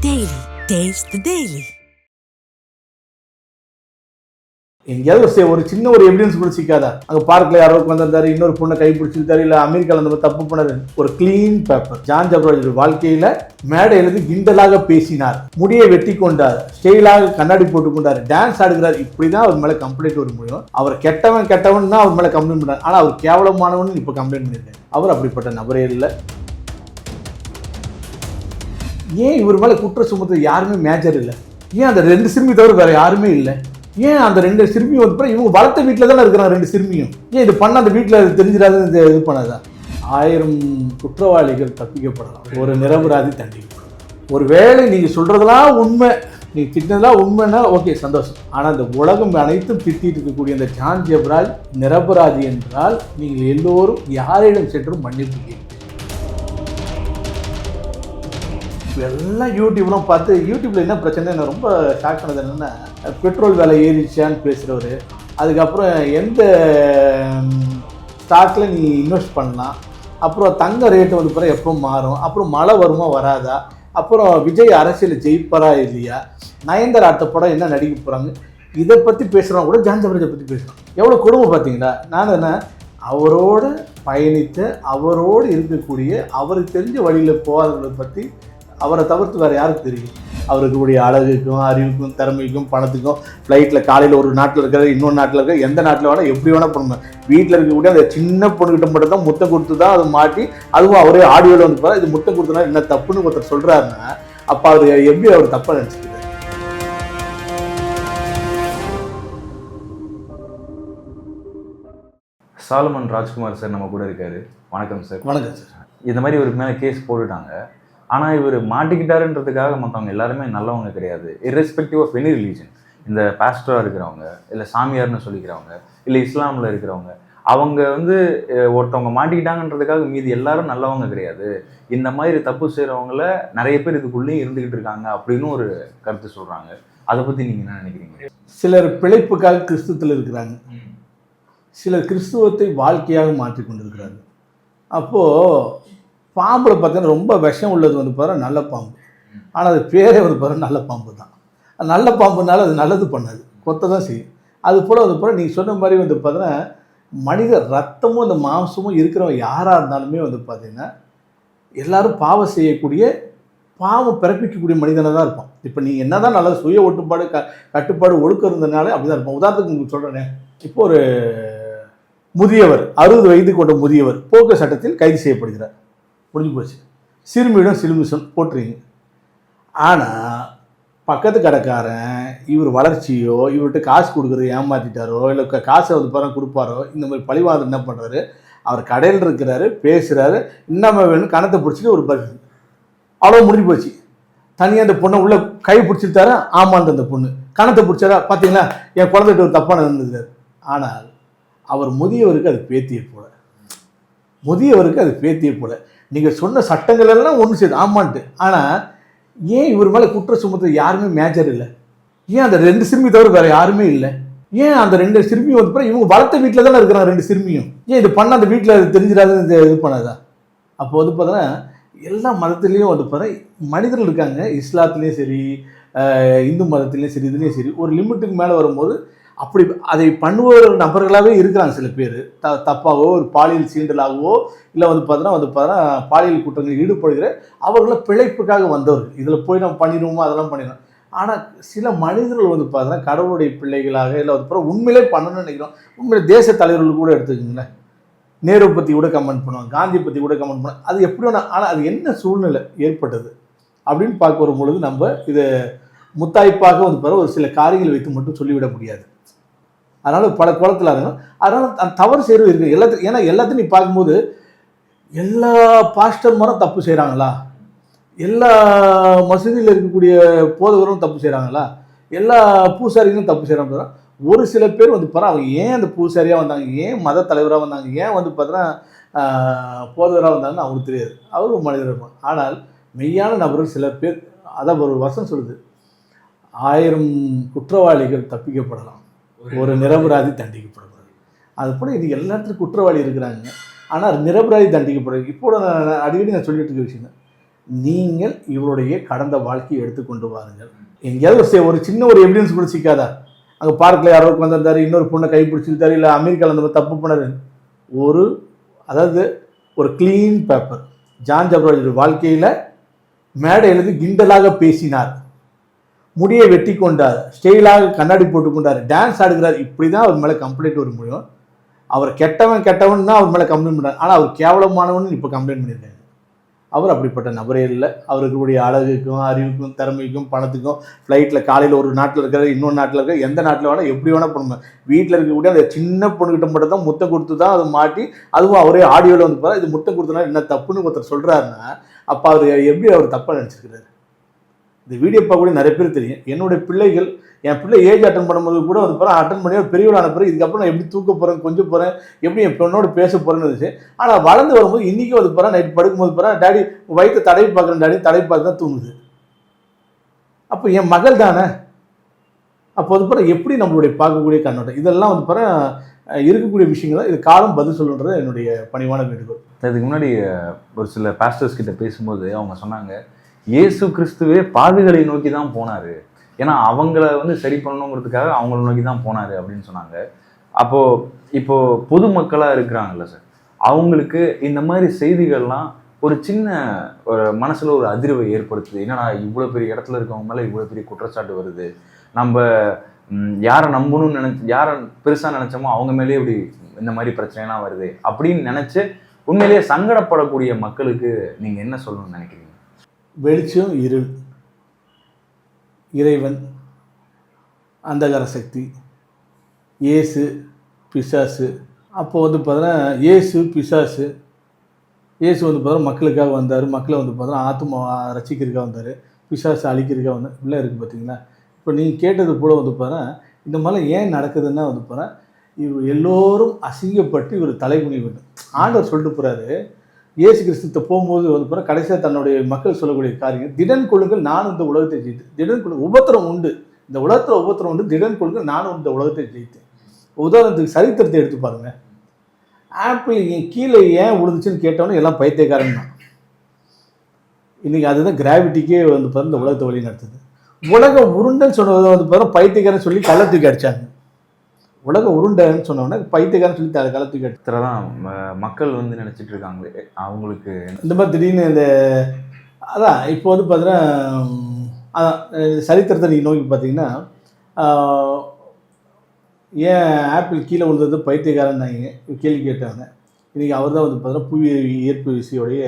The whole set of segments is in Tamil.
Daily. Taste the Daily. எங்கேயாவது ஒரு சின்ன ஒரு எவிடன்ஸ் கூட சிக்காதா? அங்கே பார்க்கில் யாரோ வந்திருந்தாரு, இன்னொரு பொண்ணை கை பிடிச்சிருந்தாரு, இல்லை அமெரிக்காவில் அந்த தப்பு பண்ணாரு. ஒரு கிளீன் பேப்பர். ஜான் ஜபராஜ் வாழ்க்கையில் மேடை எழுதி கிண்டலாக பேசினார், முடியை வெட்டி கொண்டார், ஸ்டைலாக கண்ணாடி போட்டு கொண்டார், டான்ஸ் ஆடுகிறார். இப்படிதான் அவர் மேலே கம்ப்ளைண்ட் வர முடியும். அவர் கெட்டவன் தான் அவர் மேலே கம்ப்ளைண்ட் பண்ணார். ஆனால் அவர் கேவலமானவன் இப்போ கம்ப்ளைண்ட் பண்ணியிருக்காரு. அவர் அப்படிப்பட்ட நபரே இல்லை. ஏன் இவர் மேலே குற்ற சுமத்து யாருமே மேஜர் இல்லை? ஏன் அந்த 2 சிறுமி தவிர வேற யாருமே இல்லை? ஏன் அந்த 2 சிறுமியும் வந்து இவங்க வளர்த்த வீட்டில் தானே இருக்கிறாங்க 2 சிறுமியும்? ஏன் இது பண்ண அந்த வீட்டில் தெரிஞ்சிடாது இது பண்ணாதா? 1000 குற்றவாளிகள் தப்பிக்கப்படலாம், ஒரு நிரபராதி தண்டிக்கப்படலாம். ஒரு வேளை நீங்கள் சொல்கிறதெல்லாம் உண்மை, நீங்கள் திட்டினதெல்லாம் உண்மைன்னா ஓகே, சந்தோஷம். ஆனால் இந்த உலகம் அனைத்தும் திட்டிட்டு இருக்கக்கூடிய அந்த ஜான் ஜபராஜ் நிரபராதி என்றால் நீங்கள் எல்லோரும் யாரிடம் சென்றும் மன்னிப்பு கேட்பீங்க. எல்லாம் யூடியூப்லாம் பார்த்து, யூடியூப்பில் என்ன பிரச்சனை எனக்கு ரொம்ப ஷாக் பண்ணது என்னென்னா, பெட்ரோல் விலை ஏறிச்சான்னு பேசுகிறவர், அதுக்கப்புறம் எந்த ஸ்டாக்கில் நீ இன்வெஸ்ட் பண்ணலாம், அப்புறம் தங்க ரேட்டு வந்து பிறகு எப்போ மாறும், அப்புறம் மழை வருமா வராதா, அப்புறம் விஜய் அரசியல் ஜெயிப்பாரா இல்லையா, நயன்தாரா அடுத்த படம் என்ன நடிக்க போகிறாங்க, இதை பற்றி பேசுகிறவங்க கூட ஜான் ஜபராஜை பற்றி பேசுகிறோம். எவ்வளோ கொடுமை பார்த்தீங்களா? நான் என்ன, அவரோடு பயணித்து அவரோடு இருக்கக்கூடிய அவருக்கு தெரிஞ்ச வழியில் போகாதவர்களை பற்றி அவரை தவிர்த்து வேறு யாருக்கு தெரியும்? அவருக்கு கூடிய அழகுக்கும் அறிவுக்கும் திறமைக்கும் பணத்துக்கும் ஃப்ளைட்டில் காலையில் ஒரு நாட்டில் இருக்கிற இன்னொரு நாட்டில் இருக்கிற எந்த நாட்டில் வேணால் எப்படி வேணால் பண்ணுவேன். வீட்டில் இருக்கக்கூடிய அந்த சின்ன பொண்ணுக்கிட்ட மட்டும் தான் முத்தம் கொடுத்து தான் அதை மாட்டி, அதுவும் அவரே ஆடியோவில் வந்து பாரு, இது முத்தம் கொடுத்தனா என்ன தப்புன்னு ஒருத்தர் சொல்கிறாருன்னா, அப்போ அவர் எப்படி அவர் தப்பாக நினச்சிக்கிறார்? சாலமன் ராஜ்குமார் சார் நம்ம கூட இருக்காரு. வணக்கம் சார். வணக்கம் சார். இந்த மாதிரி ஒரு மேலே கேஸ் போட்டுட்டாங்க. ஆனால் இவர் மாட்டிக்கிட்டாருன்றதுக்காக மற்றவங்க எல்லாருமே நல்லவங்க கிடையாது. Irrespective of any religion. இந்த பாஸ்டராக இருக்கிறவங்க, இல்லை சாமியார்னு சொல்லிக்கிறவங்க, இல்லை இஸ்லாமில் இருக்கிறவங்க, அவங்க வந்து ஒருத்தவங்க மாட்டிக்கிட்டாங்கன்றதுக்காக மீதி எல்லாரும் நல்லவங்க கிடையாது. இந்த மாதிரி தப்பு செய்கிறவங்கள நிறைய பேர் இதுக்குள்ளேயும் இருந்துக்கிட்டு இருக்காங்க அப்படின்னு ஒரு கருத்து சொல்கிறாங்க. அதை பற்றி நீங்கள் என்ன நினைக்கிறீங்க? சிலர் பிழைப்புக்காக கிறிஸ்துவத்தில் இருக்கிறாங்க, சிலர் கிறிஸ்துவத்தை வாழ்க்கையாக மாற்றி கொண்டிருக்கிறாங்க. அப்போது பாம்பில் பார்த்தீங்கன்னா ரொம்ப விஷம் உள்ளது வந்து பாரு நல்ல பாம்பு, ஆனால் அது பேரே வந்து பாரு நல்ல பாம்பு தான். நல்ல பாம்புனால அது நல்லது பண்ணாது, கொத்த தான் செய்யும். அது போல் நீங்கள் சொன்ன மாதிரி வந்து பார்த்தீங்கன்னா மனித ரத்தமும் அந்த மாம்சமும் இருக்கிறவங்க யாராக இருந்தாலுமே வந்து பார்த்திங்கன்னா எல்லோரும் பாவம் செய்யக்கூடிய, பாவம் பிறப்பிக்கக்கூடிய மனிதனாக தான் இருப்பான். இப்போ நீங்கள் என்ன தான் நல்லது சுய ஒட்டுப்பாடு கட்டுப்பாடு ஒழுக்கம் இருந்ததுனாலே அப்படி தான் இருப்போம். உதாரணத்துக்கு உங்களுக்கு சொல்கிறேனே, இப்போ ஒரு முதியவர் 60 வயது கொண்ட முதியவர் போக்கு சட்டத்தில் கைது செய்யப்படுகிறார். முடிஞ்சு போச்சு. சிறுமியிடம் சிலுமிசம் போட்டுறீங்க. ஆனால் பக்கத்து கடைக்காரன் இவர் வளர்ச்சியோ இவர்கிட்ட காசு கொடுக்குறது ஏமாற்றிட்டாரோ, இல்லை காசை வந்து பரம் கொடுப்பாரோ, இந்த மாதிரி பழிவாதம் என்ன பண்ணுறாரு, அவர் கடையில் இருக்கிறாரு, பேசுகிறாரு, இன்னமே வேணும் கணத்தை பிடிச்சிட்டு ஒரு பரிசு, அவ்வளோ முடிஞ்சு போச்சு. தனியாக அந்த பொண்ணை உள்ள கை பிடிச்சிருத்தாரா, ஆமாந்த அந்த பொண்ணு கணத்தை பிடிச்சாரா, பார்த்தீங்களா என் குழந்தைகிட்ட ஒரு தப்பான இருந்துக்கிறார். ஆனால் அவர் முதியவருக்கு அது பேத்தியை போல, முதியவருக்கு அது பேத்தியை போல. நீங்கள் சொன்ன சட்டங்கள் எல்லாம் ஒன்று செய்யுது ஆமான்ட்டு. ஆனால் ஏன் இவர் மேலே குற்ற சுமத்து யாருமே மேஜர் இல்லை? ஏன் அந்த 2 சிறுமி தவிர வேறு யாருமே இல்லை? ஏன் அந்த 2 சிறுமியும் வந்து பிறகு இவங்க வளர்த்த வீட்டில் தானே இருக்கிறாங்க 2 சிறுமியும்? ஏன் இது பண்ண அந்த வீட்டில் தெரிஞ்சிடாது இது பண்ணாதா? அப்போ வந்து பார்த்தோன்னா எல்லா மதத்துலேயும் வந்து பார்த்தா மனிதர்கள் இருக்காங்க. இஸ்லாத்துலேயும் சரி, இந்து மதத்துலேயும் சரி, இதுலேயும் சரி, ஒரு லிமிட்டுக்கு மேலே வரும்போது அப்படி அதை பண்ணுவோர் நபர்களாகவே இருக்கிறாங்க. சில பேர் தப்பாகவோ ஒரு பாலியல் சீண்டலாகவோ இல்லை வந்து பார்த்தோன்னா பாலியல் குற்றங்களில் ஈடுபடுகிற அவர்கள பிழைப்புக்காக வந்தவர்கள். இதில் போய் நம்ம பண்ணிடுவோமோ அதெல்லாம் பண்ணிடுவோம். ஆனால் சில மனிதர்கள் வந்து பார்த்தோன்னா கடவுளுடைய பிள்ளைகளாக இல்லை வந்து உண்மையிலே பண்ணணும்னு நினைக்கிறோம். உண்மையிலே தேச தலைவர்கள் கூட எடுத்துக்கோங்களேன், நேரு பற்றி கூட கமெண்ட் பண்ணுவாங்க, காந்தி பற்றி கூட கமெண்ட் பண்ணுவாங்க. அது எப்படி ஒன்று, ஆனால் அது என்ன சூழ்நிலை ஏற்பட்டது அப்படின்னு பார்க்க வரும்பொழுது நம்ம இதை முத்தாய்ப்பாக வந்து ஒரு சில காரியங்கள் வைத்து மட்டும் சொல்லிவிட முடியாது. அதனால் பல குளத்தில் இருக்கும். அதனால் தவறு செய்கிறது இருக்குது எல்லாத்தையும். ஏன்னா எல்லாத்தையும் நீ பார்க்கும்போது எல்லா பாஸ்டர்மாரும் தப்பு செய்கிறாங்களா, எல்லா மசூதியில் இருக்கக்கூடிய போதகரும் தப்பு செய்கிறாங்களா, எல்லா பூசாரிகளும் தப்பு செய்கிறாங்க. ஒரு சில பேர் வந்து அவங்க ஏன் அந்த பூசாரியாக வந்தாங்க, ஏன் மத தலைவராக வந்தாங்க, ஏன் வந்து பார்த்தோன்னா போதகராக வந்தாங்கன்னு அவங்களுக்கு தெரியாது. அவரும் மனிதர் இருப்பாங்க. ஆனால் மெய்யான நபர்கள் சில பேர், அதான் ஒரு வருஷம் சொல்லுது, 1000 குற்றவாளிகள் தப்பிக்கப்படலாம், ஒரு நிரபராதி தண்டிக்கப்படுவார். அது போல இது எல்லாத்துக்கும் குற்றவாளி இருக்கிறாங்க, ஆனால் நிரபராதி தண்டிக்கப்படுறது. இப்போ நான் அடிக்கடி சொல்லிட்டு இருக்க விஷயம், நீங்கள் இவருடைய கடந்த வாழ்க்கையை எடுத்துக்கொண்டு வாருங்கள். எங்கேயாவது ஒரு சின்ன ஒரு எவிடன்ஸ் கூட சிக்காதா? அங்கே பார்க்கில் யாரோ வந்திருந்தாரு, இன்னொரு பொண்ணை கைப்பிடிச்சிருந்தாரு, இல்லை அமெரிக்காவில் அந்த மாதிரி தப்பு பண்ணாரு. அதாவது ஒரு கிளீன் பேப்பர். ஜான் ஜபராஜோட வாழ்க்கையில் மேடையிலிருந்து கிண்டலாக பேசினார், முடியை வெட்டி கொண்டார், ஸ்டைலாக கண்ணாடி போட்டு கொண்டார், டான்ஸ் ஆடுகிறார். இப்படி தான் அவர் மேலே கம்ப்ளைண்ட் வர முடியும். அவர் கெட்டவன் தான் அவர் மேலே கம்ப்ளைண்ட் பண்ணார். ஆனால் அவர் கேவலமானவன் இப்போ கம்ப்ளைண்ட் பண்ணியிருக்காங்க. அவர் அப்படிப்பட்ட நபரே இல்லை. அவருக்குடைய அழகுக்கும் அறிவுக்கும் திறமைக்கும் பணத்துக்கும் ஃப்ளைட்டில் காலையில் ஒரு நாட்டில் இருக்கிற இன்னொரு நாட்டில் இருக்கிற எந்த நாட்டில் வேணால் எப்படி வேணால் பண்ணுவேன். வீட்டில் இருக்கக்கூடிய அந்த சின்ன பொண்ணுக்கிட்ட மட்டும் தான் முத்தம் கொடுத்து தான் அதை மாட்டி, அதுவும் அவரே ஆடியோவில் வந்து பாரு இது முத்தம் கொடுத்தனா என்ன தப்புன்னு ஒருத்தர் சொல்கிறாருன்னா அப்போ அவர் எப்படி அவர் தப்பாக நினச்சிருக்கிறாரு? இந்த வீடியோ பார்க்கக்கூடிய நிறைய பேர் தெரியும். என்னுடைய பிள்ளைகள், என் பிள்ளை ஏஜ் அட்டன் பண்ணும்போது கூட வந்து பாரு அட்டன் பண்ணி பெரியவளான பிறகு இதுக்கப்புறம் நான் எப்படி தூக்க போகிறேன், கொஞ்சம் போகிறேன், எப்படி என் பொண்ணோடு பேச போகிறேன்னு இருந்துச்சு. ஆனால் வளர்ந்து வரும்போது இன்றைக்கி வந்து பாரு நைட் படுக்கும்போது பாரு டாடி வயிற்று தடவி பார்க்குறேன், டாடி தடவி பார்த்து தான் தூங்குது. அப்போ என் மகள் தானே. அப்போ வந்து பாரு எப்படி நம்மளுடைய பார்க்கக்கூடிய கண்ணோட்டம் இதெல்லாம் வந்து பாரு இருக்கக்கூடிய விஷயங்கள் தான். இது காலம் பதில் சொல்லுன்றது என்னுடைய பணிவான வேண்டுகோள். இதுக்கு முன்னாடி ஒரு சில பாஸ்டர்ஸ் கிட்ட பேசும்போது அவங்க சொன்னாங்க, இயேசு கிறிஸ்துவே பாவிகளை நோக்கி தான் போனார், ஏன்னா அவங்கள வந்து சரி பண்ணணுங்கிறதுக்காக அவங்கள நோக்கி தான் போனார் அப்படின்னு சொன்னாங்க. இப்போ பொதுமக்களாக இருக்கிறாங்கல்ல சார், அவங்களுக்கு இந்த மாதிரி செய்திகள்லாம் ஒரு சின்ன ஒரு மனசில் ஒரு அதிர்வை ஏற்படுத்துது. என்னன்னா இவ்வளோ பெரிய இடத்துல இருக்கவங்க மேலே இவ்வளோ பெரிய குற்றச்சாட்டு வருது, நம்ம யாரை நம்பணும்னு யாரை பெருசாக நினச்சோமோ அவங்க மேலேயே இப்படி இந்த மாதிரி பிரச்சனைலாம் வருது அப்படின்னு நினச்சி உண்மையிலேயே சங்கடப்படக்கூடிய மக்களுக்கு நீங்கள் என்ன சொல்லணும்னு நினைக்கிறீங்க? வெளிச்சம் இருள், இறைவன் அந்தகார சக்தி, இயேசு பிசாசு. அப்போ வந்து பார்த்தோன்னா இயேசு பிசாசு, இயேசு வந்து பார்த்தா மக்களுக்காக வந்தார், மக்களை வந்து பார்த்தோன்னா ஆத்மா ரசிக்கிறதுக்காக வந்தார், பிசாசு அழிக்கிறதுக்காக வந்தார். இப்படிலாம் இருக்குது பார்த்தீங்களா? இப்போ நீங்கள் கேட்டது போல் வந்து பார்த்தா இந்த மாதிரிலாம் ஏன் நடக்குதுன்னா வந்து பார்த்தா இவர் எல்லோரும் அசிங்கப்பட்டு இவர் தலைகுனி வேண்டும். ஆண்டவர் சொல்லிட்டு போகிறாரு, இயேசு கிறிஸ்துத்த போகும்போது வந்து பார்த்தா கடைசியாக தன்னுடைய மக்கள் சொல்லக்கூடிய காரியம், திடன் கொள்ளுங்கள் நானும் இந்த உலகத்தை ஜெயித்தேன். திடன் கொள்ளுங்கள், உபத்திரம் உண்டு இந்த உலகத்தில், உபத்திரம் உண்டு, திடன் கொள்ளுங்கள் நானும் இந்த உலகத்தை ஜெயித்தேன். உதாரணத்துக்கு சரித்திரத்தை எடுத்து பாருங்கள். ஆப்பிள் கீழே ஏன் விழுந்துச்சுன்னு கேட்டவொன்னே எல்லாம் பைத்தியக்காரன் தான். இன்றைக்கி அதுதான் கிராவிட்டிக்கே வந்து பார்த்தா இந்த உலகத்தை வழி நடத்துது. உலக உருண்டைன்னு சொன்னதை வந்து பார்த்தா பைத்தியக்காரன் சொல்லி கள்ளத்துக்கு அடித்தாங்க. உலக உருண்டைன்னு சொன்னோன்னே பைத்தியக்காரன் சொல்லி கள்ளத்துக்கு அடித்துல தான் மக்கள் வந்து நினச்சிட்டு இருக்காங்களே அவங்களுக்கு இந்த மாதிரி திடீர்னு இந்த அதான் இப்போ வந்து பார்த்தீங்கன்னா அதான் சரித்திரத்தை நீங்கள் நோக்கி பார்த்தீங்கன்னா ஏன் ஆப்பிள் கீழே விழுந்தது பைத்தியக்காரன் தான் கேள்வி கேட்டாங்க. இன்றைக்கி அவர் தான் வந்து பார்த்தீங்கன்னா புவி ஈர்ப்பு விசையோடைய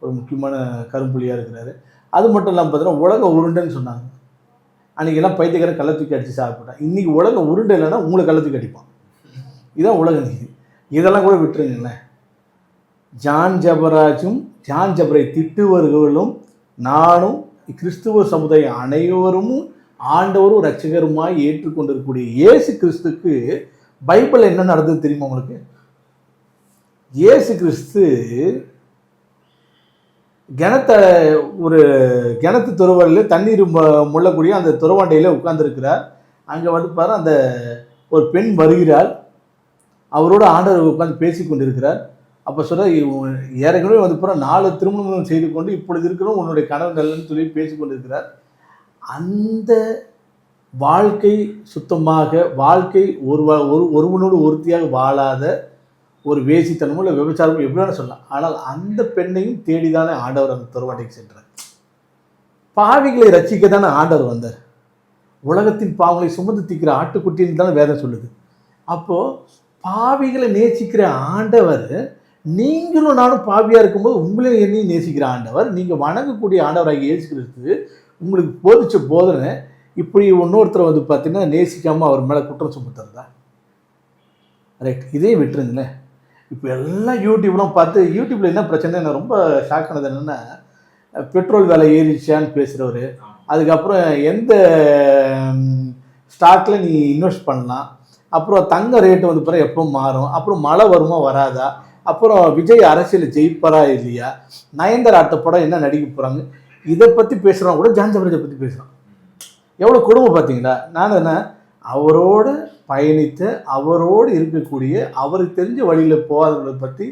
ஒரு முக்கியமான கரும்புள்ளியாக இருக்கிறாரு. அது மட்டும் இல்லாமல் பார்த்தீங்கன்னா உலக உருண்டைன்னு சொன்னாங்க. அன்றைக்கெல்லாம் பைத்தியக்காரன் கள்ளத்தூக்கி அடித்து சாப்பிட்டான். இன்றைக்கி உலக உருண்டை இல்லைன்னா உங்களை கள்ளத்தூக்கி அடிப்பான். இதுதான் உலக நீதி. இதெல்லாம் கூட விட்டுருங்களேன். ஜான் ஜபராஜும் ஜான் ஜபரை திட்டுவர்களும் நானும் கிறிஸ்துவ சமுதாயம் அனைவரும் ஆண்டவரும் இரட்சகருமாய் ஏற்றுக்கொண்டிருக்கக்கூடிய இயேசு கிறிஸ்துக்கு பைபிள் என்ன நடந்தது தெரியுமா உங்களுக்கு? இயேசு கிறிஸ்து ஒரு கிணத்து துறவரையில் தண்ணீர் முள்ளக்கூடிய அந்த துறவாண்டையில் உட்கார்ந்துருக்கிறார். அங்கே வந்து பாரு அந்த ஒரு பெண் வருகிறாள், அவரோட ஆண்டவர் உட்கார்ந்து பேசி கொண்டிருக்கிறார். அப்போ சொல்ல ஏற்கனவே வந்து பாரு 4 திருமணம் செய்து கொண்டு இப்பொழுது இருக்கிறோம் உன்னுடைய கனவு நல்லன்னு சொல்லி பேசி கொண்டிருக்கிறார். அந்த வாழ்க்கை சுத்தமாக வாழ்க்கை ஒருவனோடு ஒருத்தியாக வாழாத ஒரு வேசித்தனமோ இல்லை விபச்சாரமோ எப்படியான சொல்லலாம். ஆனால் அந்த பெண்ணையும் தேடிதானே ஆண்டவர் அந்த துறவாண்டைக்கு சென்றார். பாவிகளை ரட்சிக்க தானே ஆண்டவர் வந்தார். உலகத்தின் பாவங்களை சுமந்து தீக்கிற ஆட்டுக்குட்டின்னு தானே வேதம் சொல்லுது. அப்போது பாவிகளை நேசிக்கிற ஆண்டவர், நீங்களும் நானும் பாவியாக இருக்கும்போது உங்களையும் என்னையும் நேசிக்கிற ஆண்டவர், நீங்கள் வணங்கக்கூடிய ஆண்டவராகிய இயேசு கிறிஸ்து உங்களுக்கு போதிச்ச போதனை இப்படி இன்னொருத்தரை வந்து பார்த்தீங்கன்னா நேசிக்காமல் அவர் மேலே குற்றம் சுமத்துறதா? ரைட், இதே விட்டுருங்களேன். இப்போ எல்லாம் யூடியூப்லாம் பார்த்து யூடியூப்பில் என்ன பிரச்சனை நான் ரொம்ப ஷாக் ஆனது என்னென்னா, பெட்ரோல் விலை ஏறிச்சான்னு பேசுகிறவர், அதுக்கப்புறம் எந்த ஸ்டாக்கில் நீ இன்வெஸ்ட் பண்ணலாம், அப்புறம் தங்க ரேட்டு வந்து பிறகு எப்போ மாறும், அப்புறம் மழை வருமா வராதா, அப்புறம் விஜய் அரசியல் ஜெயிப்பாரா இல்லையா, நயன்தாரா அடுத்த படம் என்ன நடிக்க போகிறாங்க, இதை பற்றி பேசுகிறோம். கூட ஜான் ஜபராஜை பற்றி பேசுகிறோம். எவ்வளோ கொடுமை பார்த்தீங்களா? நான் என்ன அவரோடு பயணித்து அவரோடு இருக்கக்கூடிய அவருக்கு தெரிஞ்ச வழியில் போகாதவர்களை பற்றி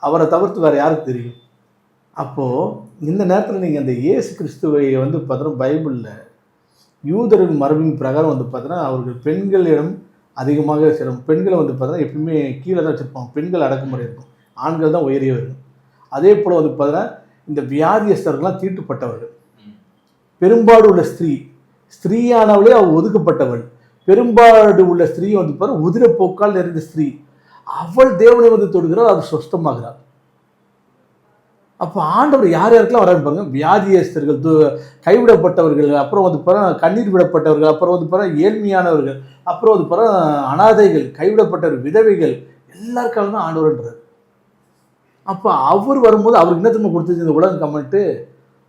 அவரை தவிர்த்து வேறு யாருக்கு தெரியும்? அப்போது இந்த நேரத்தில் நீங்கள் அந்த இயேசு கிறிஸ்துவை வந்து பார்த்தோன்னா பைபிளில் யூதரின் மரபின் பிரகாரம் வந்து பார்த்தோன்னா அவர்கள் பெண்களிடம் அதிகமாக சில பெண்களை வந்து பார்த்தோன்னா எப்பவுமே கீழே தான் வச்சுருப்பாங்க. பெண்கள் அடக்குமுறை இருக்கும், ஆண்கள் தான் உயரிய இருக்கும். அதே போல் வந்து பார்த்தோன்னா இந்த வியாதியஸ்தர்கள்லாம் தீட்டுப்பட்டவர்கள். பெரும்பாடு உள்ள ஸ்திரீயானவளே அவள் ஒதுக்கப்பட்டவள். பெரும்பாடு உள்ள ஸ்திரீ வந்து பார்த்தா உதிரப்போக்கால் நிறைந்த ஸ்திரீ. அவள் தேவனை வந்து தொடுகிறாள், அவர் சொஸ்தமாகிறாள். அப்போ ஆண்டவர் யார் யாருக்கெல்லாம் வரான்னு பாருங்க. வியாதியஸ்தர்கள், கைவிடப்பட்டவர்கள், அப்புறம் வந்து பாரு கண்ணீர் விடப்பட்டவர்கள், அப்புறம் வந்து பாரு ஏழ்மையானவர்கள், அப்புறம் வந்து பாரு அனாதைகள், கைவிடப்பட்டவர்கள், விதவைகள், எல்லாருக்காக தான் ஆண்டவர்ன்றார். அப்போ அவர் வரும்போது அவருக்கு என்ன திரும்ப கொடுத்துச்சு இந்த உலகம் கமெண்ட்டு,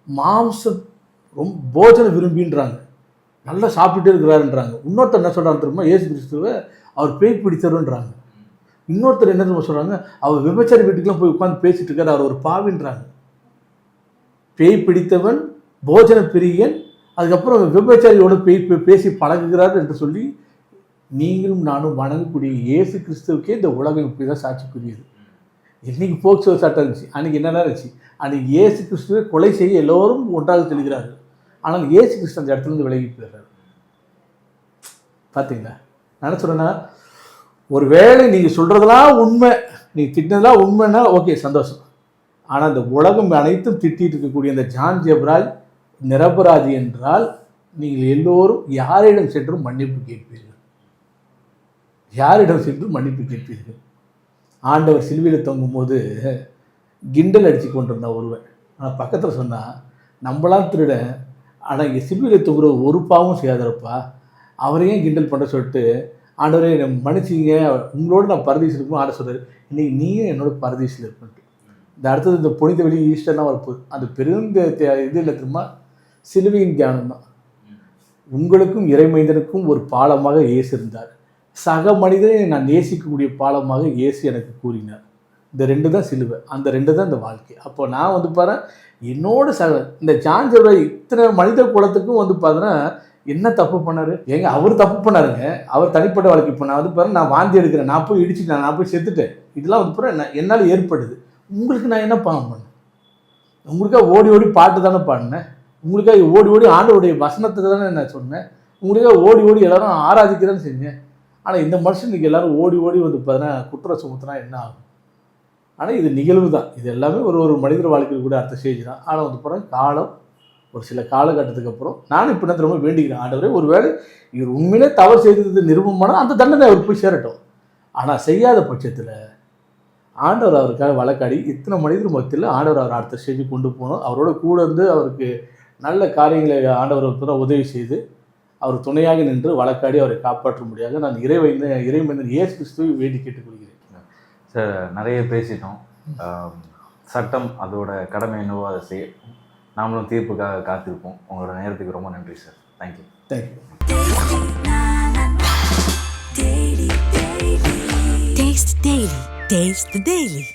மாம்சம் ரொம்ப போஜனம் விரும்பின்றாங்க, நல்லா சாப்பிட்டுட்டே இருக்கிறாருன்றாங்க. இன்னொருத்தர் என்ன சொல்கிறாங்க தெரியுமா, இயேசு கிறிஸ்துவை அவர் பேய் பிடித்தவருன்றாங்க. இன்னொருத்தர் என்ன தெரியுமா சொல்கிறாங்க, அவர் விபச்சாரி வீட்டுக்கெல்லாம் போய் உட்காந்து பேசிட்டு இருக்காரு, அவர் ஒரு பாவின்றாங்க. பேய் பிடித்தவன், போஜன பிரியன், அதுக்கப்புறம் விபச்சாரியோட பேசி பழகுகிறார் என்று சொல்லி நீங்களும் நானும் வணங்கக்கூடிய இயேசு கிறிஸ்துவுக்கே இந்த உலகம் இப்படி தான் சாட்சிக்குரியது. இன்னைக்கு போக்சோ சட்டம் இருந்துச்சு, அன்றைக்கி என்னென்ன இருந்துச்சு, அன்றைக்கி இயேசு கிறிஸ்துவை கொலை செய்ய எல்லோரும் ஒன்றாக செல்கிறார்கள். ஆனால் இயேசு கிறிஸ்து அந்த இடத்துலேருந்து விலகி போயிடுறாரு. பார்த்தீங்களா, நான் என்ன சொல்கிறேன்னா, ஒரு வேளை நீங்கள் சொல்கிறதெல்லாம் உண்மை, நீங்கள் திட்டினதெல்லாம் உண்மைன்னா ஓகே, சந்தோஷம். ஆனால் இந்த உலகம் அனைத்தும் திட்டிகிட்டு இருக்கக்கூடிய இந்த ஜான் ஜெப்ராய் நிரபராதி என்றால் நீங்கள் எல்லோரும் யாரிடம் சென்றும் மன்னிப்பு கேட்பீர்கள், யாரிடம் சென்றும் மன்னிப்பு கேட்பீர்கள். ஆண்டவர் சிலுவையில் தொங்கும் போது கிண்டல் அடித்து கொண்டிருந்தான் ஒருவன். ஆனால் பக்கத்தில் சொன்னால் நம்மளாம் திருடன், ஆனால் இங்கே சிலுவையில் தொங்குற ஒரு பாவமும் செய்யாதப்பா, அவரையும் கிண்டல் பண்ண சொல்லிட்டு ஆண்டவரே மன்னிச்சிங்க, உங்களோட நான் பரதீசில் இருக்கும் ஆட சொல்கிறார். இன்றைக்கி நீயும் என்னோட பரதீசில் இருப்பேன்ட்டு. இந்த அடுத்தது இந்த புனித வெளி ஈஸ்டர்லாம் வரப்போகுது. அந்த பெருந்த இது இல்லை திரும்ப சிலுவையின் தியானம் தான். உங்களுக்கும் இறைமைந்தனுக்கும் ஒரு பாலமாக இயேசு இருந்தார், சக மனிதனை நான் நேசிக்கக்கூடிய பாலமாக இயேசு எனக்கு கூறினார். இந்த ரெண்டு தான் சிலுவை, அந்த ரெண்டு தான் இந்த வாழ்க்கை. அப்போ நான் வந்து பாரு என்னோட இந்த ஜான் ஜெப்ராய் இத்தனை மனித குலத்துக்கும் வந்து பார்த்தோன்னா என்ன தப்பு பண்ணார்? அவர் தப்பு பண்ணாருங்க, அவர் தனிப்பட்ட வாழ்க்கை. இப்போ நான் வந்து பாரு நான் வாந்தி எடுக்கிறேன், நான் போய் இடிச்சுட்டேன், நான் போய் செத்துட்டேன், இதெல்லாம் வந்து பாரு என்னால் ஏற்படுது. உங்களுக்கு நான் என்ன பாவம் பண்ணேன்? உங்களுக்காக ஓடி ஓடி பாட்டு தானே பாடினேன், உங்களுக்காக ஓடி ஓடி ஆண்டவருடைய வசனத்தை தானே நான் சொன்னேன், உங்களுக்காக ஓடி ஓடி எல்லாரும் ஆராதிக்கிறேன்னு செஞ்சேன். ஆனால் இந்த மனுஷனுக்கு எல்லாரும் ஓடி ஓடி வந்து பார்த்தீங்கன்னா குற்றம் சுமத்தினா என்ன ஆகும்? ஆனால் இது நிகழ்வு தான், இது எல்லாமே ஒரு மனிதர் வாழ்க்கையில் கூட அடுத்த ஸ்டேஜ் தான். ஆனால் வந்து போகிற காலம் ஒரு சில காலகட்டத்துக்கு அப்புறம் நான் இப்போ என்ன ரொம்ப வேண்டிக்கிறேன், ஆண்டவரே ஒருவேளை இவர் உண்மையிலே தவறு செய்தது நிரூபமானால் அந்த தண்டனை அவர் போய் சேரட்டும். ஆனால் செய்யாத பட்சத்தில் ஆண்டவர் அவருக்காக வழக்காடி இத்தனை மனிதர் மத்தியில் ஆண்டவர் அவர் அடுத்த ஸ்டேஜுக்கு கொண்டு போகணும். அவரோட கூட இருந்து அவருக்கு நல்ல காரியங்களை ஆண்டவர் உதவி செய்து அவர் துணையாக நின்று வழக்காடி அவரை காப்பாற்ற முடியாது நான் இறைமைந்தன் இயேசு கிறிஸ்துவை வேண்டி கேட்டுக்கொள்கிறேன். சார், நிறைய பேசிட்டோம். சட்டம் அதோட கடமை என்னவோ அதை செய்ய நாமளும் தீர்ப்புக்காக காத்திருப்போம். உங்களோட நேரத்துக்கு ரொம்ப நன்றி sir. Thank you. Taste the Daily.